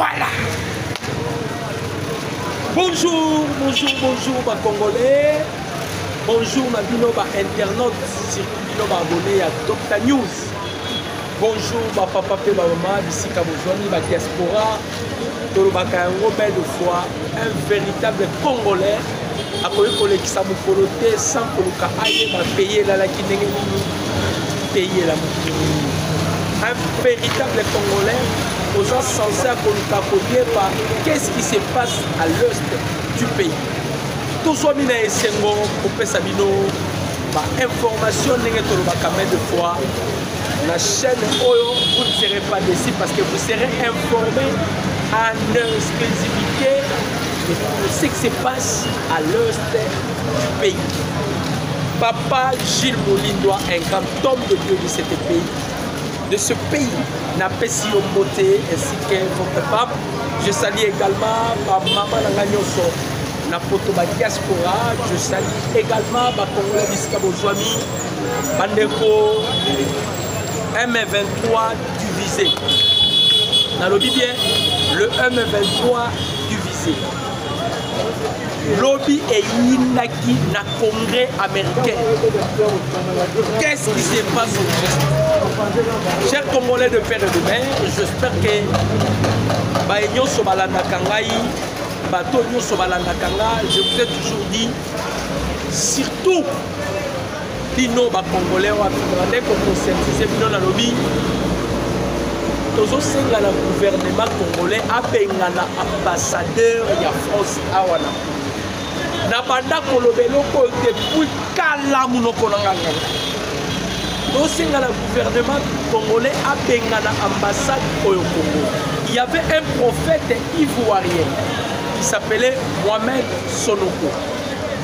Voilà. Bonjour, bonjour, bonjour, ma Congolais. Bonjour, ma binoba internaute, surtout binoba abonné à Dr News. Bonjour, ma papa et ma maman, ici Kabozwani, ma diaspora. Tolobaka un rebelle de foi, un véritable Congolais. A Koyekole qui s'est moukolotté sans que le Kahaye m'a payé la Kinenge, payé la moukolotté. Un véritable Congolais, aux gens censés à Kolukakodier par qu'est-ce qui se passe à l'est du pays. Tout soit mis dans les sengo, pour Sabino, information n'est de fois. La chaîne Oyo, vous ne serez pas déçus parce que vous serez informés en exclusivité de tout ce qui se passe à l'est du pays. Papa Gilles Molindois, un grand homme de Dieu de ce pays, n'a pas si beauté ainsi que votre femme. Je salue également ma maman Nanganyoso, na poto ba diaspora. Je salue également ma Congolais Bisika Bozwami, Bandeko M23 divisé. Dans le bien, le M23 divisé. Lobby et Yinaki na Congrès américain. Qu'est-ce qui se passe au juste? Chers Congolais de père et de mère, j'espère que Baïnyo Sobalanda Kangai, Batonyo Sobalanda Kanga, je vous ai toujours dit, surtout Pino Congolais ou Africains qu'on conscientise Pino na lobby. Tozo senga na gouvernement congolais abenga na ambassadeur ya France awana. Na banda kolobelo ko depuis kala munoko nanganga. Tozo senga na gouvernement congolais abenga na ambassade au Congo. Il y avait un prophète ivoirien qui s'appelait Mohamed Sonoko.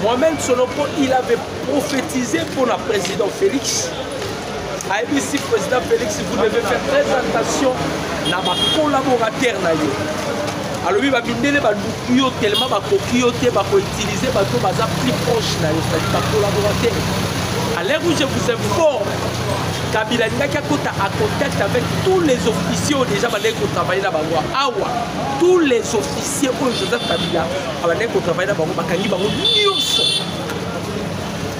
Mohamed Sonoko, il avait prophétisé pour le président Félix. Ici, président Félix, vous devez faire très attention à ma collaborateur. Alors, il va venir tellement utiliser plus proche de ma collaborateur. À l'heure où je vous informe, Kabila n'a qu'à contact avec tous les officiers déjà qui travaillent dans Bango. Awa, tous les officiers où Joseph Kabila qui travaillent dans Bango,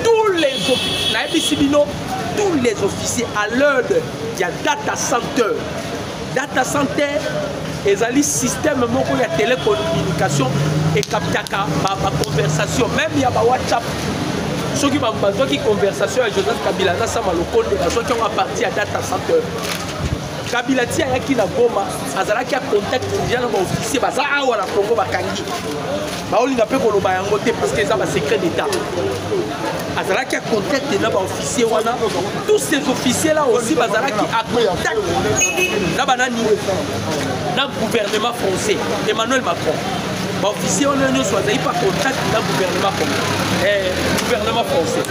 tous les officiers, tous les officiers à l'heure il y a data center. Data center est un système de télécommunication et captaka ma conversation. Même il y a WhatsApp. Ceux qui ont une conversation avec Joseph Kabila, ceux qui ont appartenu à data center. Kabila tia yaki na Goma, azalaki a contact déjà na officier baza awa na Congo bakangi. Baolinga pe koloba yango te parce que ça va secret d'état. Azalaki a contact na ba officier wana. Tous ces officiers là aussi bazalaki a contact na banani na gouvernement français Emmanuel Macron. Ba officier wana nyo soit pas contact na gouvernement français.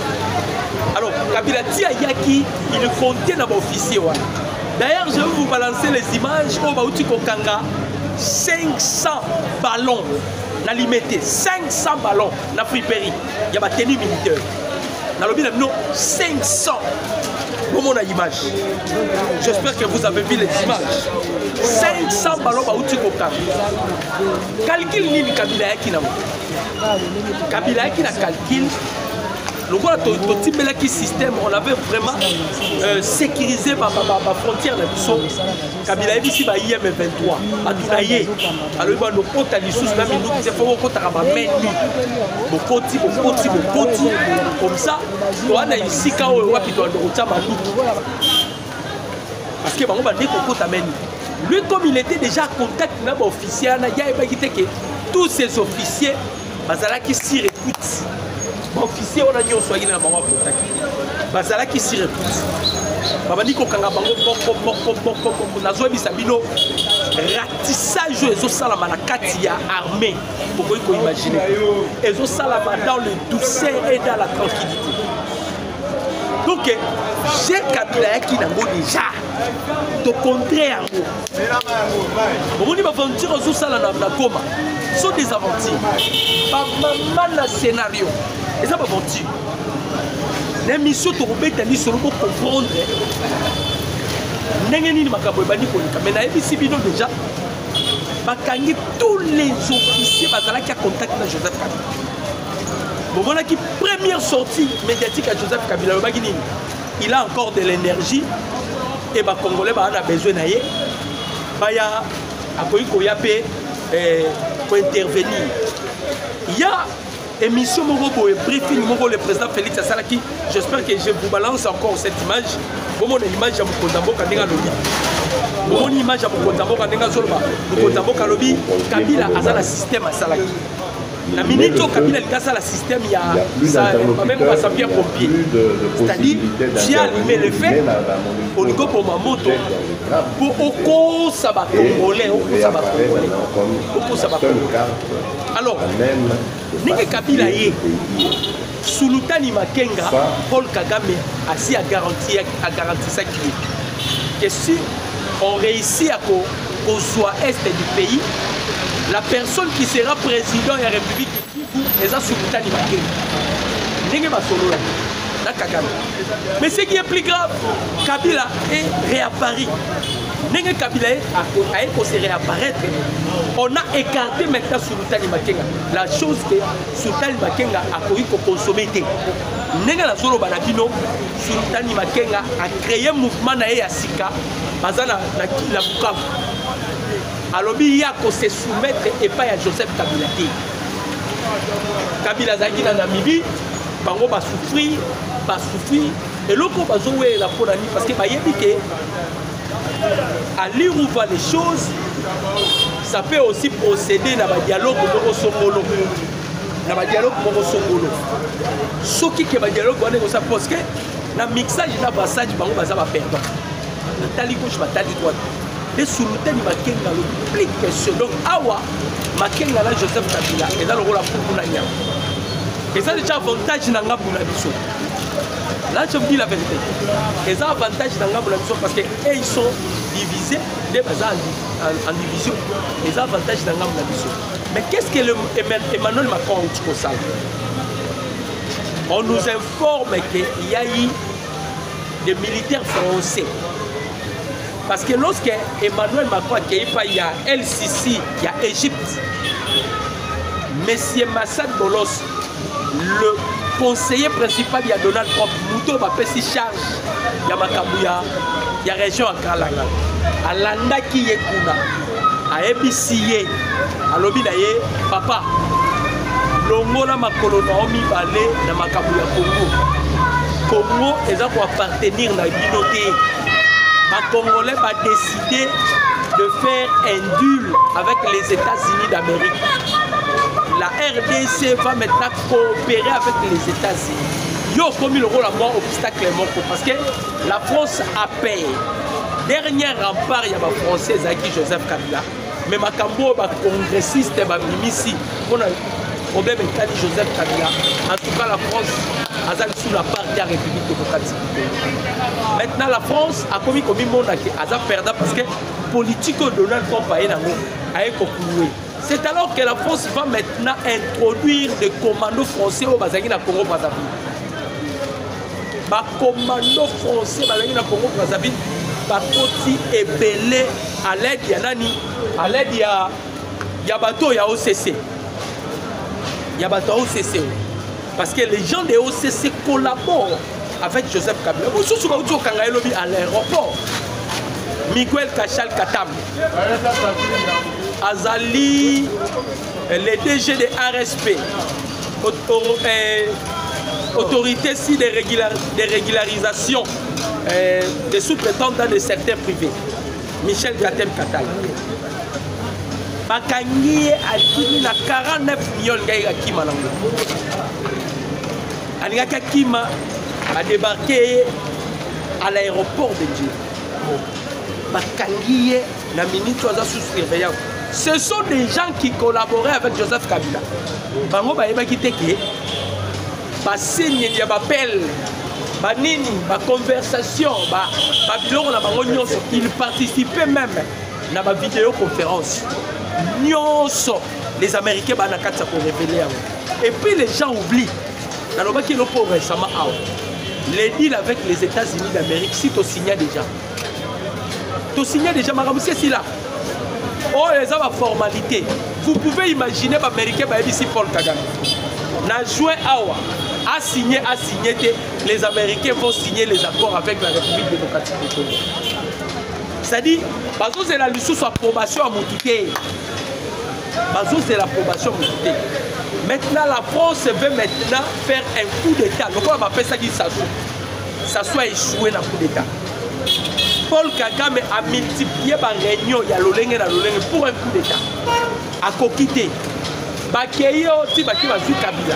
Alors Kabila tia yaki il comptait na ba officier wana. D'ailleurs, je vais vous balancer les images au Baouti Kokanga. 500 ballons. La limité. 500 ballons. La friperie. Il y a ma tenue militaire. Dans le bien, non, 500. Comment on a l'image? J'espère que vous avez vu les images. 500 ballons Baouti Kokanga. Calcul ni Kabila Yakina. Kabila Yakina calcul. Le système, on avait vraiment sécurisé ma frontière. Kabila est ici, il y a 23. Alors, il va nous compter les sous, même nous disons qu'il faut comme ça, on a ici quand on voit qu'il doit parce que lui, comme il était déjà en contact avec l'officier, il y a que tous ces officiers, qui s'y réputent. Officier on a dit on soit dans bango contact bazala qui s'y répète babani ko kanga bango nazo bisa bino ratissage ezo sala na kati ya armée pour ko imaginer ezo sala dans le douceur et dans la tranquillité. Donc j'ai Kabila qui n'a déjà de contrer en haut. On dit aventure ezo sala na Goma sont des aventures pas mal scénario. Et ça va aventure. L'émission de Robert Tani solo pour comprendre. N'engeni ni makabo bani kolika. Mais na ebisi bino déjà bakangi tous les officiers bazalaki à contact avec Joseph Kabila. Bon, voilà qui première sortie médiatique à Joseph Kabila. Il a encore de l'énergie et les Congolais ont besoin d'aller. Il y a pour intervenir. Il y a émission Morobo et briefing Moro, le président Félix Assalaki. J'espère que je vous balance encore cette image. Bon, mon image à Mokonzambo Kandenga Lobi. Bon, mon image à Mokonzambo Kandenga Solba. Mokonzambo Kalobi, Kabila a un système à Salaki. La minute où Kabila a le système, il y a même pas sa pierre pompier. C'est-à-dire, tu as allumé le fait au niveau pour ma moto. Pour Oko Saba Congolais, Oko Saba Congolais. Oko Saba Congolais. Alors, Nenge Kabila est Sultani Makenga, Paul Kagame assis à garantir ça que si on réussit à qu'on soit est du pays, la personne qui sera président de la République est Sultani Makenga. Nenge Basolo là, Kagame. Mais ce qui est plus grave, Kabila est réapparu. Nenge Kabila a se réapparaître. On a écarté maintenant Sultani Makenga. La chose que Sultani Makenga a consommé. Nenge la solo banabino, Sultani Makenga a créé un mouvement à Sika, bazana na Bukavu. Alors il y a qu'on se soumettre et pas à Joseph Kabila. Kabila Zagi na Namibie, bango va souffrir. Et l'autre va jouer la Polanie parce que à lire où va les choses, ça peut aussi procéder dans le dialogue pour Songolo. Dans le dialogue pour Songolo. Ce qui est le dialogue, parce que dans le mixage, dans le passage, il va perdre. Dans le gauche, dans le droit. Les Sultani Makenga, le plus question. Donc, Awa, Makenga, Joseph Kabila, et dans le rôle de Poukounania. Et ça, c'est déjà avantage dans la Poukounania. Là, je vous dis la vérité. Et ça, avantage dans la Poukounania parce qu'ils sont divisés, des bazars en division. Et ça, avantage dans la Poukounania. Mais qu'est-ce que Emmanuel Macron a dit pour ça? On nous informe qu'il y a eu des militaires français. Parce que lorsque Emmanuel Macron a accueilli, il y a El-Sisi, il y a Égypte. Monsieur Massad Bolos, le conseiller principal, il y a Donald Trump, Mouto va faire charge, il y a Makabouya, il y a région à Kalanga, à Landaki Yekuna, à Ebisiye, à Lobinaye, papa, Longola Makolo Naomi Balé, na Makabouya Congo. Congo, ils ont appartenir à la communauté. Les Congolais ont décidé de faire un deal avec les États-Unis d'Amérique. La RDC va maintenant coopérer avec les États-Unis. Ils ont commis le rôle à moi obstacle parce que la France a payé. Dernier rempart, il y a des Français, Zaki Joseph Kabila. Mais ma cambo, les congressistes, les ici, on a un problème avec Joseph Kabila. En tout cas, la France a sous la part de la République démocratique. Maintenant, la France a commis comme une monde qui a perdu parce que la politique de Donald Trump a conclu. C'est alors que la France va maintenant introduire des commandos français au Congo-Brazzaville. Les commandos français au Congo-Brazzaville sont ébellés à l'aide de Nani, à l'aide de bateau, il y a OCC. Il y a bateau OCC. Parce que les gens de OCC collaborent avec Joseph Kabila. Vous savez que à l'aéroport, Miguel Kachal Katam, Azali, les DG de RSP, autorité de régularisation des sous-traitants de secteurs privés, Michel Gatem Katal. Bakangi a dit 49 millions de Kima. Alingaka Kima a débarqué à l'aéroport de Dieu. Bakangi na minute sous surveillance. Ce sont des gens qui collaboraient avec Joseph Kabila. Bango ba yeba kiteke. Ba signe ya ba appel, ba nini, ba conversation, ba biloko na bango nyonso. Ils participaient même na ba vidéoconférence. Nyonso les Américains ba na katsa pour révéler. Et puis les gens oublient. Alors qui est pauvre récemment les deals avec les États-Unis d'Amérique si tu signes déjà. Tu signes déjà Maramoussé si là. Oh, les hommes à formalité. Vous pouvez imaginer l'Américain ici Paul Kagame. Na juin Awa a signé, les Américains vont signer les accords avec la République démocratique du Congo. C'est-à-dire, Bazo c'est la licence approbation à Moutouté. Bazo c'est l'approbation à Moutouté. Maintenant, la France veut maintenant faire un coup d'État. Donc on va faire ça qui ça soit échoué dans le coup d'État. Paul Kagame a multiplié par réunion pour un coup d'État. À Kokité. Bakeyo, si Baki va jouer Kabila.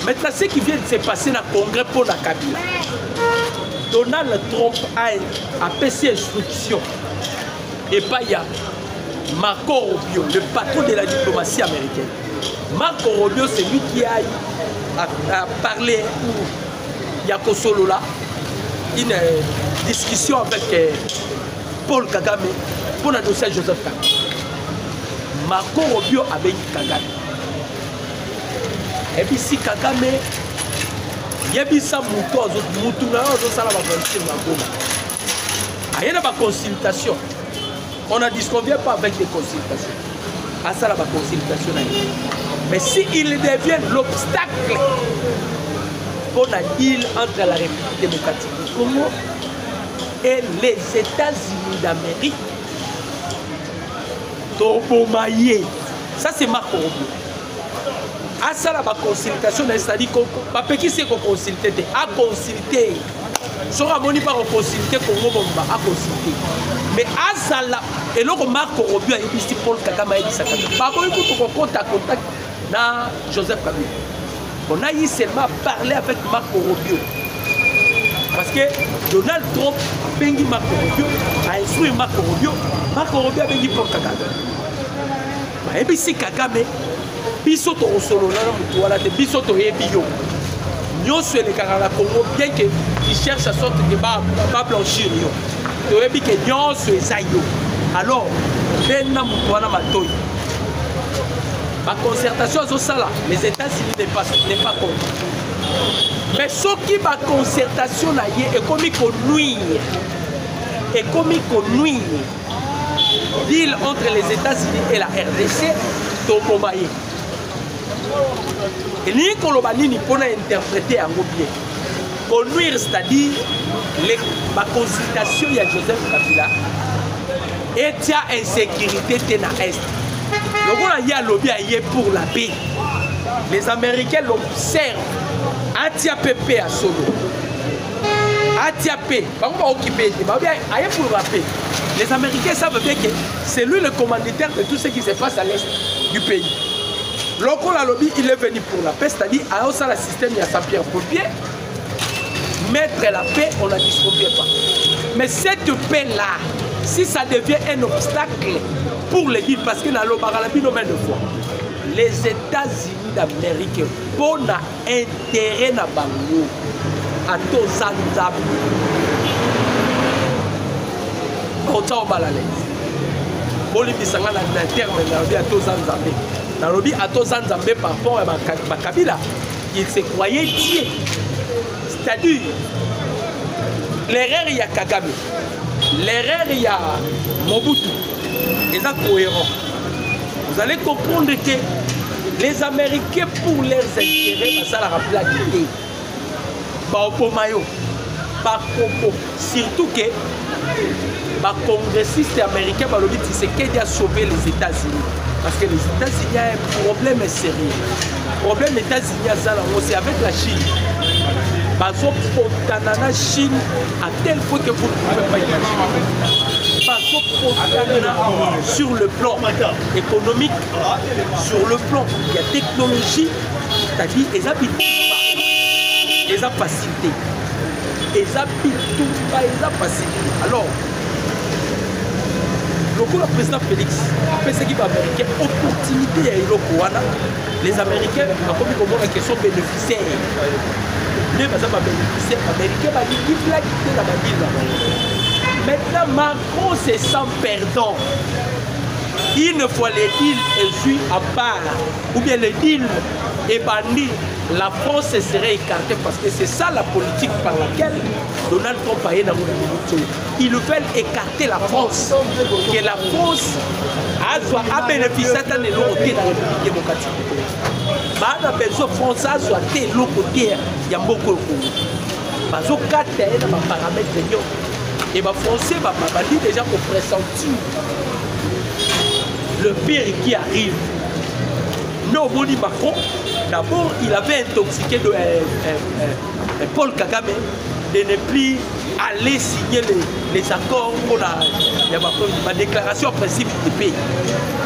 Maintenant, ce qui vient de se passer dans le Congrès pour la Kabila, Donald Trump a passé instruction. Et pas il y a Marco Rubio, le patron de la diplomatie américaine. Marco Rubio, c'est lui qui a parlé pour Yako Solola, une discussion avec Paul Kagame pour le dossier Joseph Kabila. Marco Rubio avec Kagame. Et puis si Kagame, il y a bien ça, il y a une consultation. On ne disconvient pas avec des consultations. À ça, la consultation. Mais s'il devient l'obstacle pour la deal entre la République démocratique du Congo et les États-Unis d'Amérique, ça c'est Marco Rubio. À ça, la consultation, c'est-à-dire que c'est qu'on consulte, à consulter. Si on a consulté, à consulter. Mais à ça, et là, Marco Rubio a dit Paul Kagame a dit ça. Par contre, il faut qu'on contact Joseph Kabila. On a eu seulement parlé avec Marco Rubio. Parce que Donald Trump a bengi Marco Rubio, a instruit Marco Rubio a bengi Paul Kagame. Et puis si Kagame, biso to solo na mutu wala te biso to yebi yo nyonso elekaka na Congo bien que il cherche à sorte que ba blanchir yo to yebi que nyonso eza yo alors bena mutu wana matoyi ba concertation zo sala les États-Unis n'est pas contre mais ce qui ba concertation na ye ekomi ko nuire deal entre les États-Unis et la RDC to komaye. Et ni kolobani ni pona interpréter en bien. Connuire, c'est-à-dire la consultation de Joseph Kabila et il y a insécurité dans l'Est. Donc il y a lobby pour la paix. Les Américains l'observent. ATIAPP à Solo. ATIAP, pas occupé, pour la paix. Les Américains savent bien que c'est lui le commanditaire de tout ce qui se passe à l'Est du pays. Lorsqu'on a lobby, il est venu pour la paix, c'est-à-dire à un seul système, il y a sa pierre pour pied. Mettre la paix, on ne la disconvient pas. Mais cette paix-là, si ça devient un obstacle pour les villes, parce que dans le Baralabi, nous de fois, les États-Unis d'Amérique, pour intérêt à Bango, à Tozanzab, au Tchaobalale. Bolivie Sangana terme à Tozanzab. Dans le but, à Tozanzab par rapport à Kabila, il se croyait Dieu. C'est-à-dire, l'erreur, il y a Kagame. L'erreur, il y a Mobutu. Et ça, cohérent. Vous allez comprendre que les Américains, pour leurs intérêts, ça la rappelle la guidée. Baopomayo, Bakopo. Surtout que les congressistes américains, c'est qu'il a sauvé les États-Unis. Parce que les États-Unis ont un problème sérieux. Le problème des États-Unis, c'est avec la Chine. La Chine à tel point que vous ne pouvez pas imaginer. Sur le plan économique, sur le plan de la technologie, c'est-à-dire les habitudes, les facilités. Les habitudes, les facilités. Alors, le président Félix a fait ce qu'il va américain, opportunité à Ilokoana, les Américains ont commis comme une question bénéficiaire. Les Américains vont dire qu'il a quitté la ville. Maintenant, Macron se sent perdant. Une fois les deals échouent à part, ou bien les deals et bandi, la France serait écartée parce que c'est ça la politique par laquelle Donald Trump a été. Ils veulent écarter la France, que la France a bénéficié de l'autre côté de la République démocratique. On a besoin de France à soit de l'autre côté, il y a beaucoup de choses. Parce que quand il y a des paramètres, et les Français vont déjà pour pressentir le pire qui arrive. Non, Moni Macron, d'abord, il avait intoxiqué Paul Kagame de ne plus aller signer les accords pour la déclaration en principe du pays.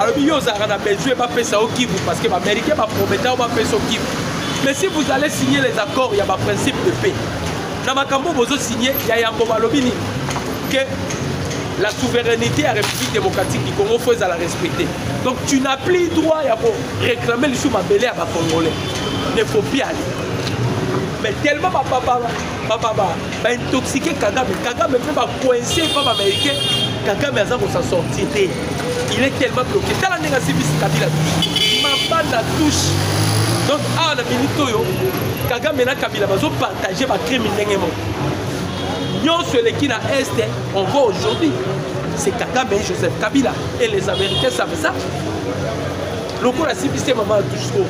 Alors, il y a besoin de faire ça au Kivu parce que les Américains promettent de faire ça au Kivu. Mais si vous allez signer les accords, il y a un principe de paix. Dans ma cambo, vous signez, il y a un Bobalobini que la souveraineté à la République démocratique du Congo, il faut la respecter. Donc tu n'as plus droit à réclamer le soumabélé à ma Congolais. Il ne faut plus aller. Mais tellement papa intoxiqué Kagame peut pas coincer les femmes américaines, Kagame a s'en sortir. Il est tellement bloqué. Dans la négation, Kabila ma bande touche. Donc, à la minute, Kagame et Kabila vont partager ma crime. Nous, ceux qui sont à l'Est, on voit aujourd'hui, c'est Kagame et Joseph Kabila. Et les Américains savent ça. Le coup, la CBC, maman, touche trop.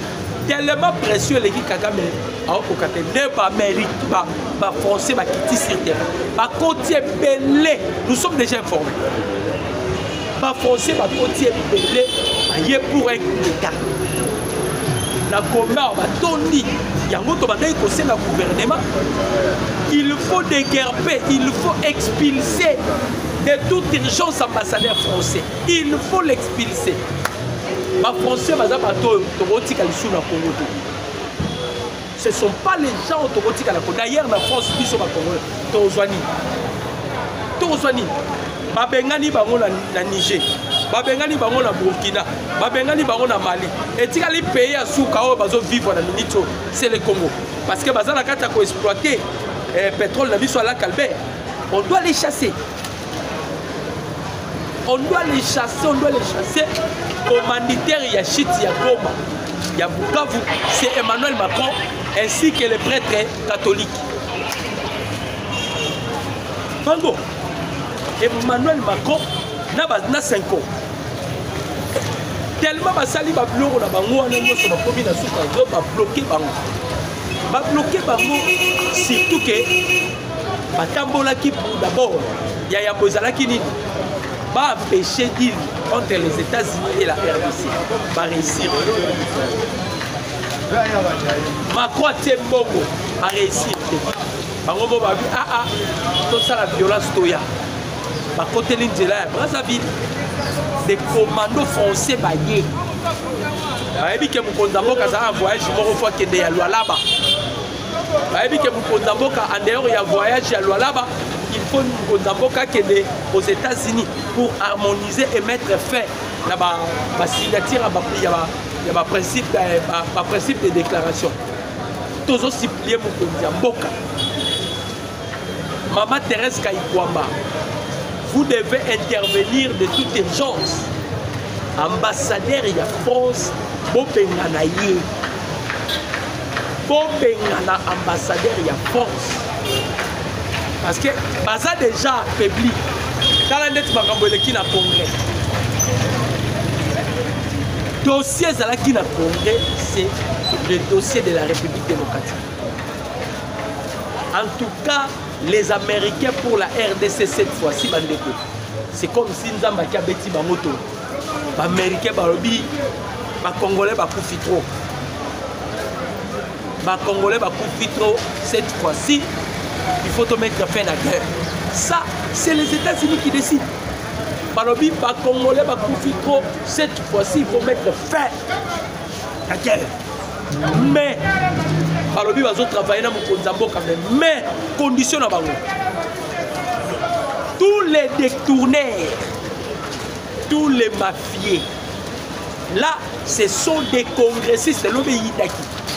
Tellement précieux, les Kagame, Amérique, Français, qui sur terre. Côtier belé, nous sommes déjà informés. Français, côtier belé, pour un coup d'État. Il faut déguerper, il faut expulser de toute urgence l'ambassadeur français. Il faut l'expulser. Les Français, ce ne sont pas les gens autorotiques à la Congo. D'ailleurs, la France, ils sont Congolais. Tozwani. Babengani bango na Niger, babengani bango na Burkina, babengani bango na Mali. Et tu as les pays à Soukao, bazo vivre dans le Nito, c'est le Congo. Parce que bazana kata ko exploiter pétrole na biso à la Calbert. On doit les chasser. On doit les chasser. Humanitaire, il y a Chit, il y a Goma, il y a Bukavu, c'est Emmanuel Macron ainsi que les prêtres catholiques. Bango. Emmanuel Macron n'a 5 ans. Tellement basali ba bloquer na bango wana nyonso ba komi na suka zo ba bloquer bango. Ba bloquer bango surtout que batambola ki d'abord ya bozalaki nini ba empêcher deal entre les États-Unis et la RDC. Ba réussir. Macron Tembongo a réussi. Bango ba bi tout ça la violence toya. Par côté de la Brazzaville, des commandos français baillés. Il y a un voyage qui est à Lualaba. Il y a un voyage à Lualaba. Il faut que aux États-Unis pour harmoniser et mettre fin à la signature, il y a un principe de déclaration. Tous aussi pliés Mboka. Maman Thérèse Kaïkwamba. Vous devez intervenir de toute urgence. Ambassadeur il y a France, Bopengana Yé. Bopengana ambassadeur il y a France. Parce que Baza déjà affaibli. Quand on est Makamboleki na Congrès. Dossier Zalaki na Congrès, c'est le dossier de la République démocratique. En tout cas, les Américains pour la RDC cette fois-ci, c'est comme si nous avons dit que les Américains, les Congolais, les trop. Les Congolais, trop. Cette fois-ci, il faut te mettre fin à la guerre. Ça, c'est les États-Unis qui décident. Les Congolais, trop. Cette fois-ci, il faut mettre fin à la guerre. Mais, ils vont travailler dans mon mais, condition à tous les détourneurs, tous les mafieux, là, ce sont des congressistes,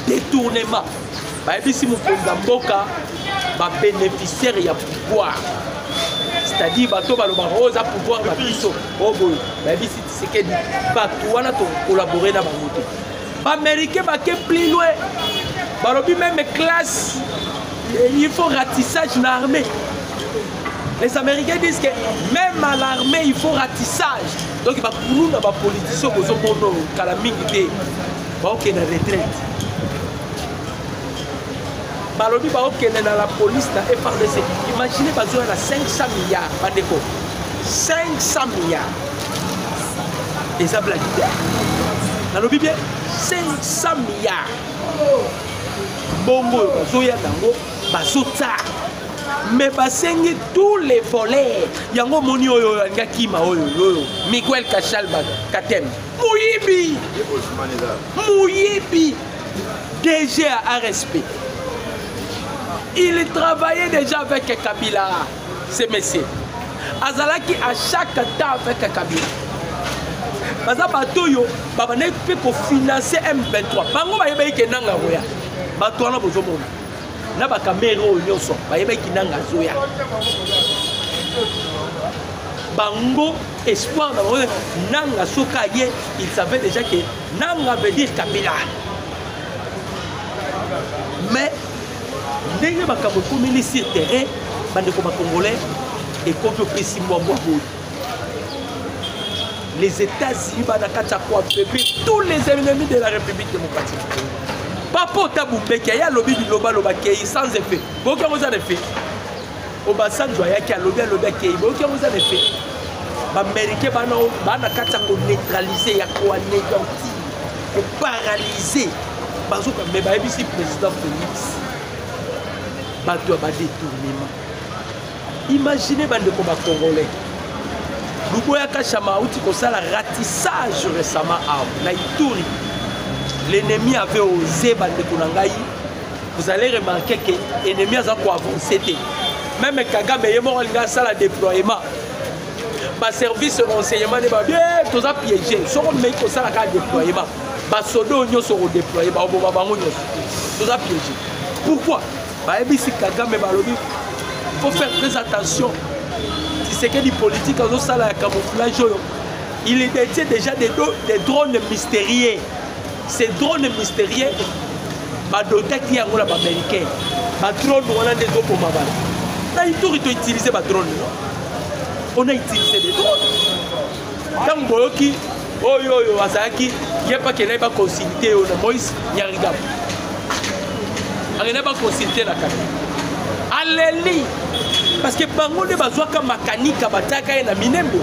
détournement. Si mon Mboka va bénéficier de pouvoir, c'est-à-dire que le pouvoir de la puissance, c'est que va collaborer dans le Les Américains vont plus loin. Même classe, il faut ratissage dans l'armée. Les Américains disent que même à l'armée, il faut ratissage. Donc, il va nous dans la politique, ils vont la retraite. Balobi ba okene na la police na FRDC. Imaginez bazo na 500 milliards bandeko. 500 milliards. Et ça blague. Nalobi bien 500 milliards. Bongo bazo ya dango bazo ta. Mais basengi tous les volets. Yango moni oyo ngaki ma oyo. Miguel Kachalba Katem. Muyibi. Muyibi. DG à RSP. Il travaillait déjà avec Kabila, ces messieurs. Azalaki à chaque temps avec Kabila. Parce que Batoyo, Babane peut financer M23. Bango ba yeba ki nanga roya. Bato na bozo mona. Na ba kamera o nyoso, ba yeba ki nanga zoya. Bango espoir na nanga soka ye, il savait déjà que nanga veut dire Kabila. Mais ndenge bakambo komeli sur terrain bandeko ba congolais et contre précis moi les États-Unis banakata kwa bébé tous les ennemis de la République démocratique. Papa Taboubeke ya lobby biloba loba kei sans effet. Boka vous en effet. Obasanjo ya ki lobby kei boka vous en effet. Ba américain banakata ko neutraliser ya ko anéantir, ko paralyser. Bazoka mais ba ebisi président Félix. Bato ba détournement. Imaginez bandeko ba congolais. Luboya Kachama outi ko sala ratissage récemment à Naituri. L'ennemi avait osé bandeko nangai. Vous allez remarquer que l'ennemi a quoi avancer. Même Kagame yemo nga sala déploiement. Ba service renseignement ne ba bien tous a piégé. Soko mais ko sala ka déploiement. Ba sodo nyoso ko déployer ba bo bango nyoso. Tous a piégé. Pourquoi? Il faut faire très attention. Si c'est que du politique, camouflage, il détient déjà des drones mystérieux. Ces drones mystérieux, qui ont américain. Drone, on a des drones pour Mabal. On a utilisé des drones. On a utilisé des drones. Tant que oh Azaki, il n'y a pas qu'il n'ait pas consulté Moïse Nyarigam. Il n'a pas consulté la carte. Alléluia. Parce que bango ne bazwa ka makanika bataka na minembo.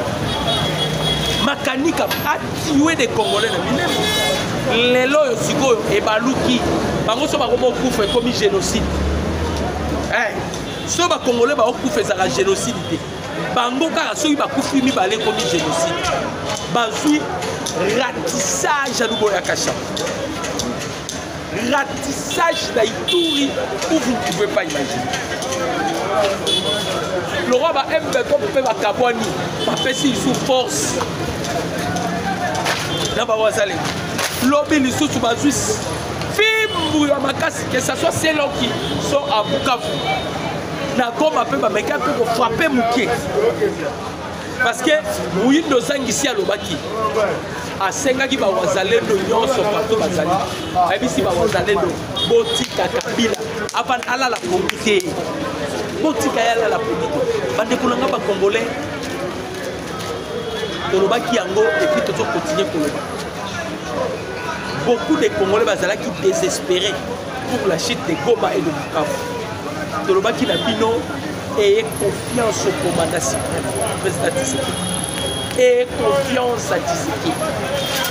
Makanika a tué des Congolais na minembo. Lelo yo siko e baluki. Bango so ba ko kufa comme génocide. So ba Congolais ba okufa za génocide. Bango ka so ba kufi mi balé comme génocide. Bazui ratissage à Luboya Kachama. Ratissage d'Aïtouri où vous ne pouvez pas imaginer. Le roi va aimer comme peut va Kabouani, va faire s'il sous force. Là va voir ça les. L'obé les sous ma Suisse. Fim à ma casse que ce soit ceux-là qui sont à Bukavu. Na comme un peu ma méca peut frapper Mouké. Parce que Mouyin de Zang ici à l'Obaki. A Sengaki ba wazalendo nyonso partout bazali. Abisi ba wazalendo botika Kabila. Avant ala la comité. Botika ala la comité. Bande kolanga ba congolais. Tolobaki yango et puis toujours continuer koloba. Beaucoup de Congolais bazala qui désespérés pour la chute de Goma et de Bukavu. Tolobaki na bino ayez confiance au commandant suprême, président Tshisekedi. Ayez confiance à Tshisekedi.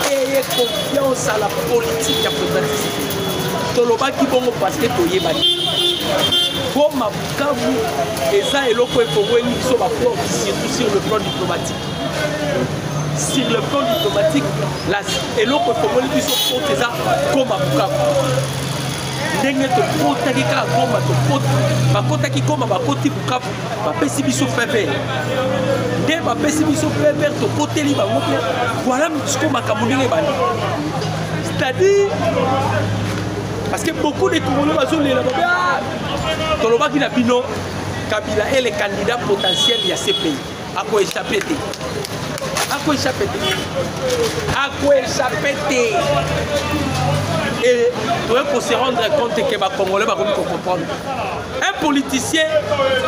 Ayez confiance à la politique du président Tshisekedi. Tolobaki bongo parce que toyebani. Goma Bukavu eza eloko ekongweni biso ba force surtout sur le plan diplomatique. Sur le plan diplomatique, eloko ekongweni biso force eza Goma Bukavu. Ndenge tokotaki kaka Goma bakotaki Goma bakoti Bukavu bapesi biso fever. Nde bapesi biso fever tokoteli bango mpe voilà siko makambo ndenge bani. C'est-à-dire parce que beaucoup de Congolais bazolela baba tolobaki na bino Kabila est le candidat potentiel de ce pays. Ako échappé te. Ako échappé te. Ako échappé te. Et il faut se rendre compte que les Congolais vont comprendre. Un politicien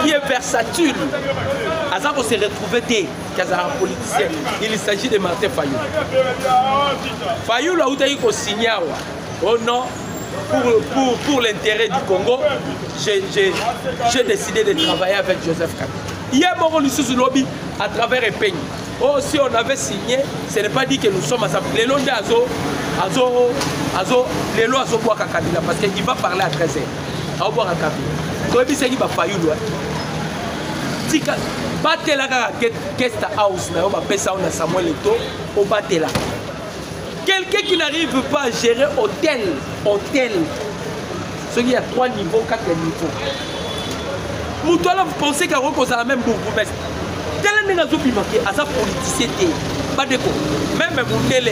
qui est versatile, il faut se retrouver un politicien. Il s'agit de Martin Fayou. Fayou, là où il faut signer, oh non, pour l'intérêt du Congo, j'ai décidé de travailler avec Joseph Kabila. Il y a un sous lobby à travers un pays. Oh, si on avait signé, ce n'est pas dit que nous sommes à ça. Les lois sont boire à Kabila parce qu'il va parler à 13h. Il va boire à Kabila. Donc, il va faire Batela guest house, on appelle ça Samuel Eto'o, au Batela. Quelqu'un qui n'arrive pas à gérer hôtel. Ce qui y a 3 niveaux, 4 niveaux. Moutouala, vous pensez qu'à Roko, c'est la même bourgmestre. Tel est un politicien, pas de quoi. Même Mundela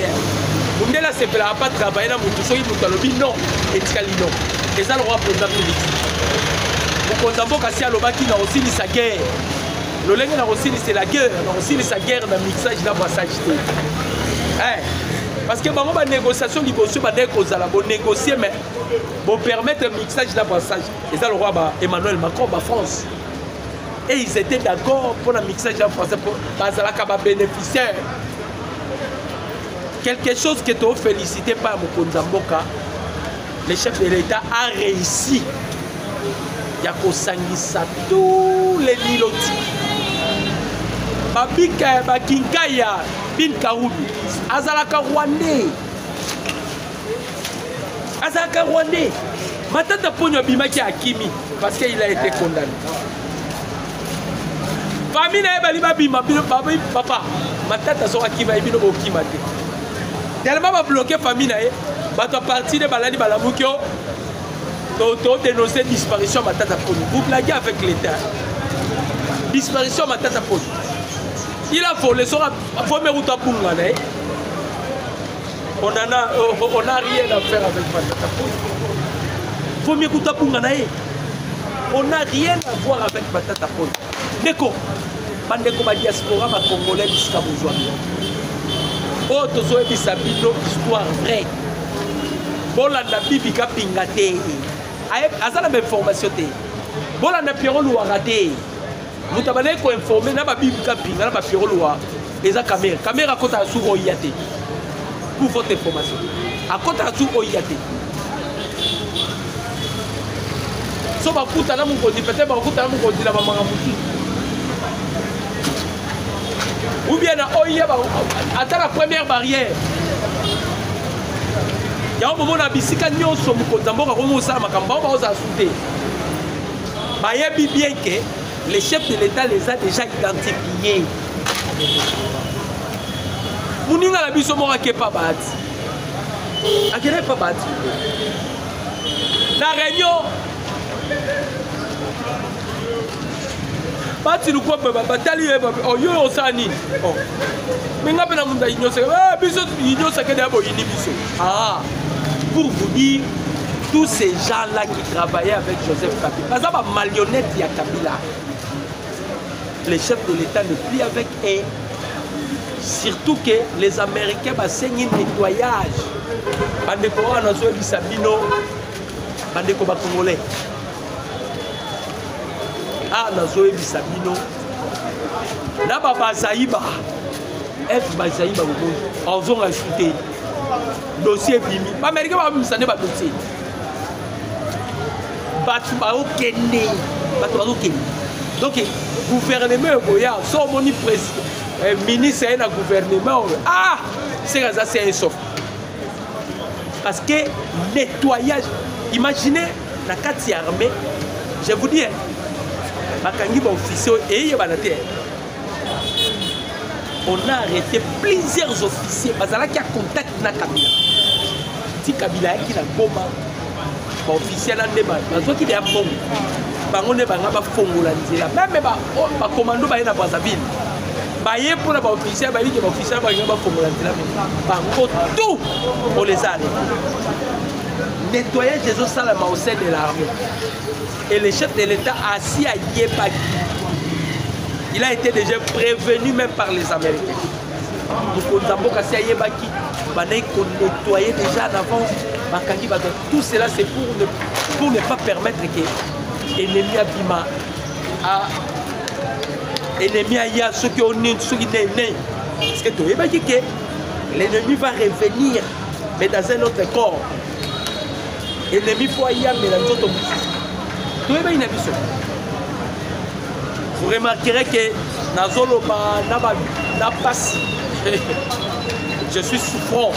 ne peut pas travailler dans Moutouala, non, et Tchalino. Et ça, le roi président politique. Vous comptez qu'il a aussi sa guerre. Le lingue c'est la guerre, c'est la guerre dans le mixage de la brassage. Parce que la négociation, il faut négocier, mais pour permettre le mixage de la brassage. Et ça, le roi Emmanuel Macron, France. Et ils étaient d'accord pour le mixage de la brassage, pour les bénéficiaires. Quelque chose que tu as félicité par Mokonzamboka, le chef de l'État a réussi. Il y a tous les niloti. Babika, Bakinkaya, Bin Karoubi, Azalaka Rwandais. Azalaka Rwandais. Matata Pogno Bimaki Akimi, parce qu'il a été condamné. Famille Baliba Bima, papa, Matata Sora Kima, Bino Bokimate. Tellement va bloquer famille, Bato parti de Baladi Balamukyo. Toto dénoncé disparition Matata Pogno. Vous blaguez avec l'État. Disparition Matata Pogno. Il a volé son Fomeruta Pungane. On n'a rien à faire avec Matata Pogno. Fomeruta Pungane. On n'a rien à voir avec Matata Pogno. Neko. Pandeko ma diaspora ma congolais jusqu'à aujourd'hui. Oh, Tozo et Bisabino, histoire vraie. Bolanda Bibika Pingate. Asa la même formation. Bolanda Pierrot Louarate. Vous avez informé, na ba Bibika Pinga, na ba Pierrot Loua. Les caméras. Caméra kota sur Oyate. Pour votre information. À kota sur Oyate. So ba kuta na mukondi, peut-être ba kuta na mukondi la mama mutu. Ou bien à Oya, attends la première barrière. Il y a un moment où on a bisika nyonso mukonzambo ka komo sa makamba ba oza souté. Ba yebi bien que les chefs de l'État les a déjà identifiés. Muninga la biso mo ka pas bati. Akere pas bati. La réunion Bati nous quoi batali oh yo osani oh mais nga pena munda inyo seke biso inyo seke d'abo ini biso pour vous dire tous ces gens là qui travaillaient avec Joseph Kabila parce que marionnette ya Kabila les chefs de l'État ne plient avec et surtout que les Américains bassenyi nettoyage bandeko wana zo bisabino bandeko ba Congolais. Ah, nazo ebisabino. Na baba Zaïba. F Bazaïba ko. Ozo rajouter. Dossier bimi. Ba Américain ba misane ba dossier. Batu ba okende. Batu ba okende. Donc gouvernement boya so moni président ministre na gouvernement. Ah, c'est ça c'est un sauf. Parce que nettoyage, imaginez la carte armée. Je vous dis on a arrêté plusieurs officiers parce qu'il y a contact avec Kabila. Si Kabila qui a bomba, officiel a débat, parce qu'il y a bombe, on est pas fongola même pas commando ba na Brazzaville. Ba yé pour la officiel ba yé officiel ba na fongola tout on les a. Nettoyage des eaux sales au sein de l'armée. Et le chef de l'État assis à Yébaki. Il a été déjà prévenu même par les Américains. Donc on a assis à Yébaki. On a nettoyé déjà en avance Tout cela, c'est pour ne pas permettre que l'ennemi abima à l'ennemi aïe, ceux qui ont né, ceux qui sont nés. Parce que tu vois que l'ennemi va revenir, mais dans un autre corps. L'ennemi faut aïe, mais dans un autre corps. Tu vois une avis. Vous remarquerez que Nazolo n'a pas si. Je suis souffrant.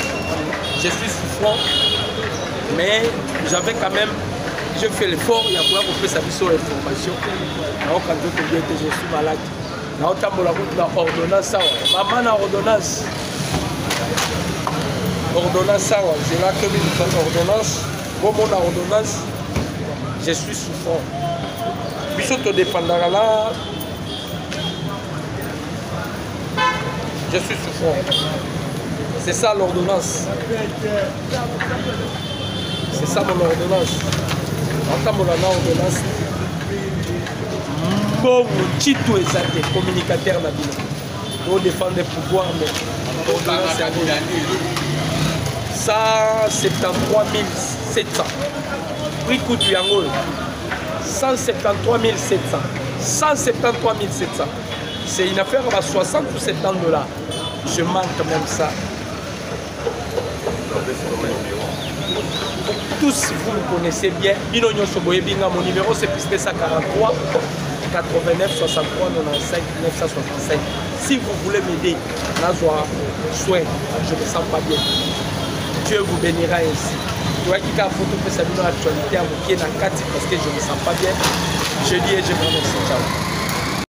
Mais j'avais quand même, je fais l'effort, il y a pour faire sa mission d'information. Alors quand je suis malade, ordonnance, maman ordonnance. Ordonnance, c'est là que nous faisons ordonnance. Bon, mon ordonnance, je suis souffrant. Puis surtout dépendant là, je suis souffrant. C'est ça l'ordonnance. C'est ça mon ordonnance. En mon ordonnance, bon, Chito est communicateur d'Abino. Pour défendre les pouvoirs, mais l'ordonnance c'est à 173 700. Prix coup du Yango. 173 700. 173 700. C'est une affaire à 60 ou 70 $. Je manque même ça. Tous, vous me connaissez bien. Mon numéro c'est plus 143 89 63 95 965. Si vous voulez m'aider, soin, je ne me sens pas bien. Dieu vous bénira ainsi. Tu vois qu'il y a photo que ça nous actualité à mon pied dans 4 parce que je ne me sens pas bien. Je dis et je vous remercie. Ciao.